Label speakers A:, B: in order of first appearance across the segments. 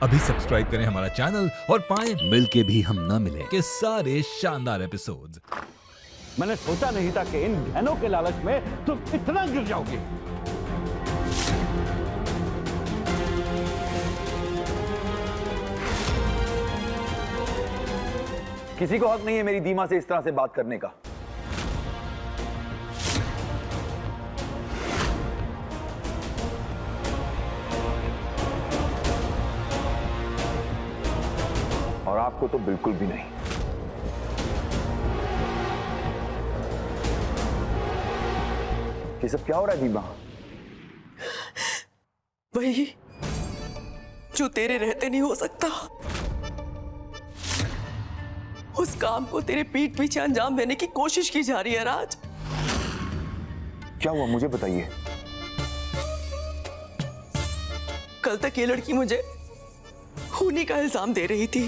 A: अभी सब्सक्राइब करें हमारा चैनल और पाएं
B: मिलके भी हम न मिले
A: के सारे शानदार एपिसोड्स।
C: मैंने सोचा नहीं था कि इन गहनों के लालच में तुम इतना गिर जाओगे।
D: किसी को हक नहीं है मेरी दीमा से इस तरह से बात करने का। और आपको तो बिल्कुल भी नहीं। ये सब क्या हो रहा है दीमा?
E: वही जो तेरे रहते नहीं हो सकता, उस काम को तेरे पीठ पीछे अंजाम देने की कोशिश की जा रही है राज।
D: क्या हुआ मुझे बताइए।
E: कल तक ये लड़की मुझे खूनी का इल्जाम दे रही थी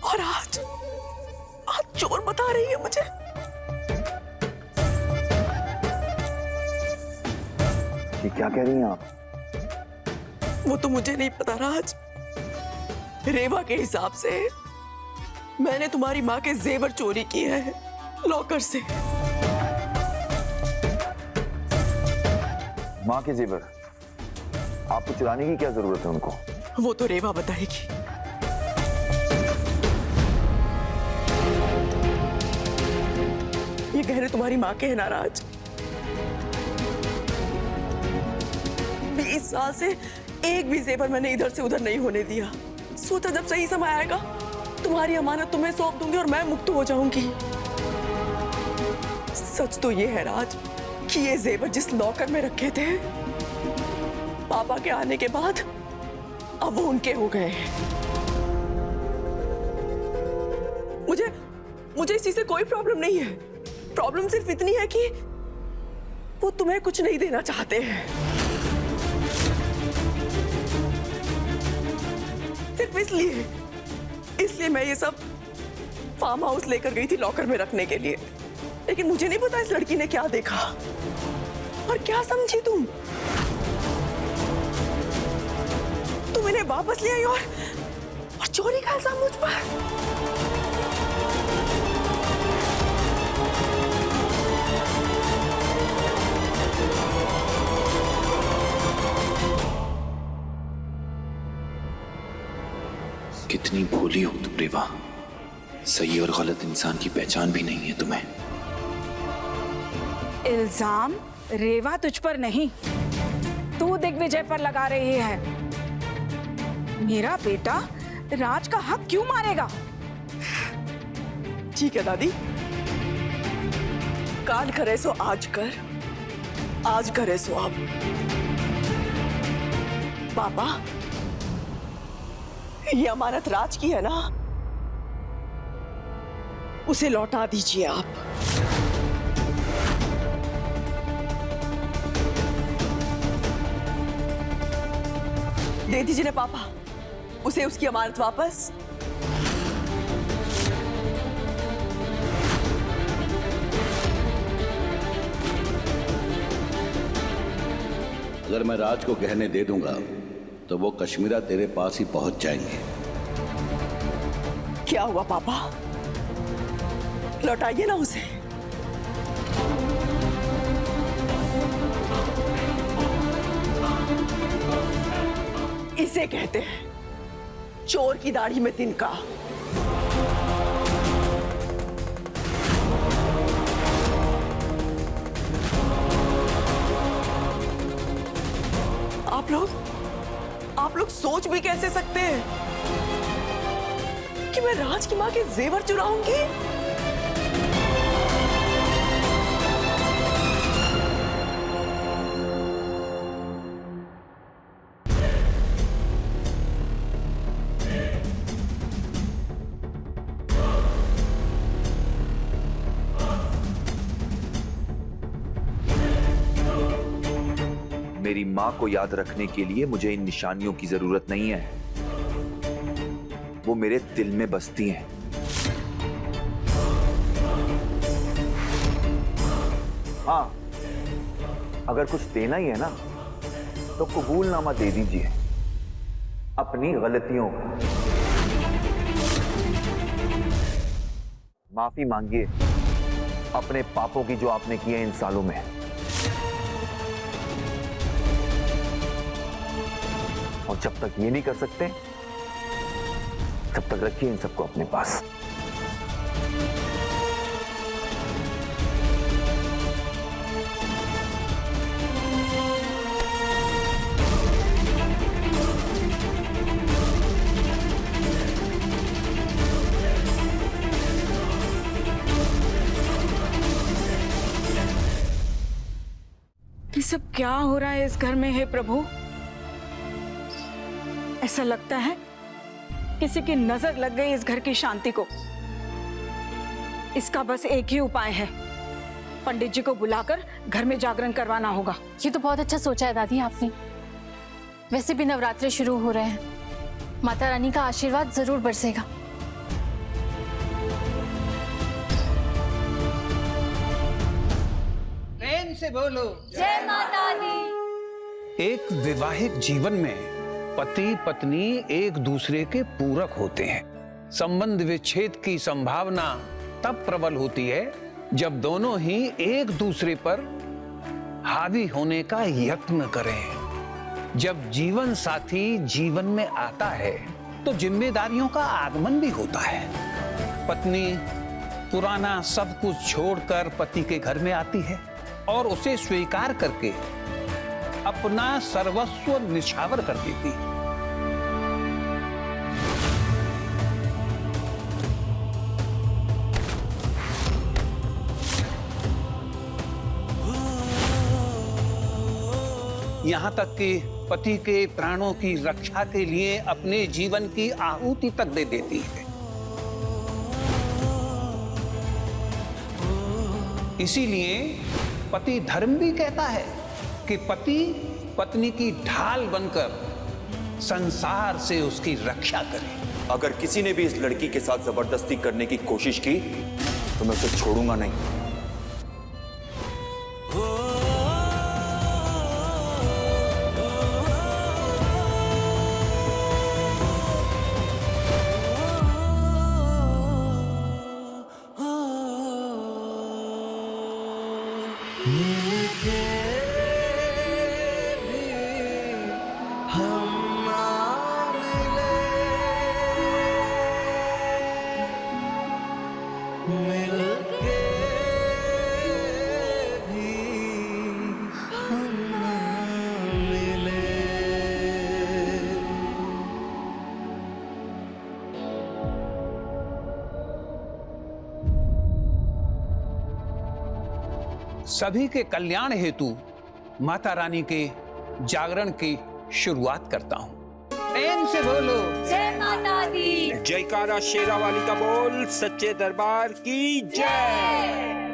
E: और आज चोर बता रही है मुझे।
D: ये क्या कह रही हैं आप?
E: वो तो मुझे नहीं पता राज। रेवा के हिसाब से मैंने तुम्हारी माँ के जेवर चोरी किए हैं लॉकर से।
D: माँ के जेवर आपको चुराने की क्या जरूरत है उनको?
E: वो तो रेवा बताएगी। ये गहने तुम्हारी माँ के हैं ना राज। 20 साल से एक भी जेवर मैंने इधर से उधर नहीं होने दिया। सोचा जब सही समय आएगा तुम्हारी अमानत तुम्हें सौंप दूंगी और मैं मुक्त हो जाऊंगी। सच तो ये है राज कि ये जेवर जिस लॉकर में रखे थे, पापा के आने के बाद अब वो उनके हो गए हैं। मुझे इस चीज से कोई प्रॉब्लम नहीं है। प्रॉब्लम सिर्फ इतनी है कि वो तुम्हें कुछ नहीं देना चाहते हैं। सिर्फ इसलिए मैं ये सब फार्म हाउस लेकर गई थी लॉकर में रखने के लिए। लेकिन मुझे नहीं पता इस लड़की ने क्या देखा और क्या समझी तुम इन्हें वापस ले आई और चोरी का इल्जाम मुझ पर।
B: कितनी भोली हो तुम रेवा। सही और गलत इंसान की पहचान भी नहीं है तुम्हें।
F: इल्जाम रेवा तुझ पर नहीं, तू दिग्विजय पर लगा रही है। मेरा बेटा राज का हक क्यों मारेगा?
E: ठीक है दादी, काल करे सो आज कर, आज करे सो अब। पापा, ये अमानत राज की है ना, उसे लौटा दीजिए आप। दे दीजिए ना पापा उसे उसकी अमानत वापस।
C: अगर मैं राज को गहने दे दूंगा तो वो कश्मीरा तेरे पास ही पहुंच जाएंगे।
E: क्या हुआ पापा, लौटाइए ना उसे। इसे कहते हैं चोर की दाढ़ी में तिनका। आप लोग सोच भी कैसे सकते हैं कि मैं राज की मां के जेवर चुराऊंगी?
D: मेरी माँ को याद रखने के लिए मुझे इन निशानियों की जरूरत नहीं है, वो मेरे दिल में बसती हैं। हाँ, अगर कुछ देना ही है ना तो कबूलनामा दे दीजिए, अपनी गलतियों को। माफी मांगिए अपने पापों की जो आपने किए इन सालों में। और जब तक ये नहीं कर सकते तब तक रखिए इन सबको अपने पास।
F: ये सब क्या हो रहा है इस घर में, हे प्रभु? ऐसा लगता है किसी की नजर लग गई इस घर की शांति को। इसका बस एक ही उपाय है, पंडित जी को बुलाकर घर में जागरण करवाना होगा।
G: ये तो बहुत अच्छा सोचा है दादी आपने। वैसे भी नवरात्रे शुरू हो रहे हैं, माता रानी का आशीर्वाद जरूर बरसेगा।
H: प्रेम से बोलो
G: जय माता दी।
H: एक वैवाहिक जीवन में पति पत्नी एक दूसरे के पूरक होते हैं। संबंध विच्छेद की संभावना तब प्रबल होती है जब दोनों ही एक दूसरे पर हावी होने का यत्न करें। जब जीवन साथी जीवन में आता है तो जिम्मेदारियों का आगमन भी होता है। पत्नी पुराना सब कुछ छोड़कर पति के घर में आती है और उसे स्वीकार करके अपना सर्वस्व निछावर कर देती। यहां तक कि पति के प्राणों की रक्षा के लिए अपने जीवन की आहुति तक दे देती है। इसीलिए पति धर्म भी कहता है कि पति पत्नी की ढाल बनकर संसार से उसकी रक्षा करे।
I: अगर किसी ने भी इस लड़की के साथ जबरदस्ती करने की कोशिश की तो मैं उसे छोड़ूंगा नहीं।
H: सभी के कल्याण हेतु माता रानी के जागरण की शुरुआत करता हूं। प्रेम से बोलो
G: जय माता दी।
J: जयकारा शेरा वाली का बोल, सच्चे दरबार की जय।